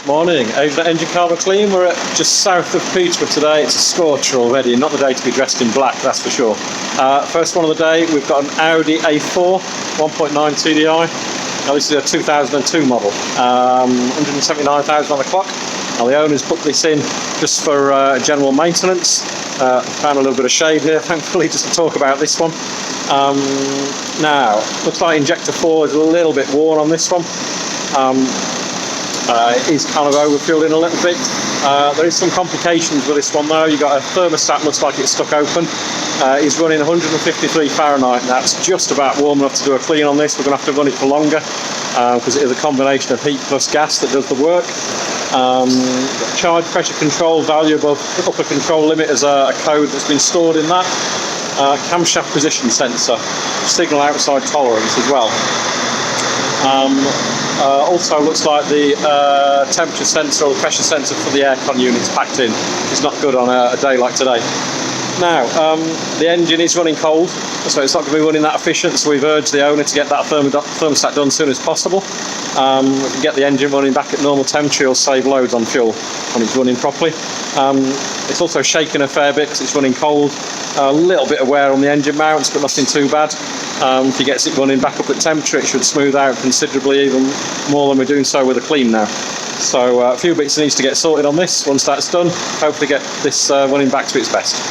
Morning, Audi Engine Carbon Clean. We're just south of Peterborough today. It's a scorcher already, not the day to be dressed in black, that's for sure. First one of the day, we've got an Audi A4 1.9 TDI. Now this is a 2002 model, 179,000 on the clock. Now the owner's put this in just for general maintenance. Found a little bit of shade here, thankfully, just to talk about this one. Now, looks like injector 4 is a little bit worn on this one. It is kind of overfueling a little bit. There is some complications with this one though. You've got a thermostat, looks like it's stuck open. It's running 153 Fahrenheit, and that's just about warm enough to do a clean on this. We're going to have to run it for longer because it is a combination of heat plus gas that does the work. Charge pressure control value above upper control limit is a code that's been stored in that. Camshaft position sensor, signal outside tolerance as well. Also looks like the temperature sensor or the pressure sensor for the aircon unit's packed in. It's not good on a day like today. Now, the engine is running cold, so it's not going to be running that efficient, so we've urged the owner to get that thermostat done as soon as possible. We can get the engine running back at normal temperature, it'll save loads on fuel when it's running properly. It's also shaking a fair bit because it's running cold. A little bit of wear on the engine mounts, but nothing too bad. If he gets it running back up at temperature, it should smooth out considerably, even more than we're doing so with a clean now. So a few bits needs to get sorted on this. Once that's done, hopefully get this running back to its best.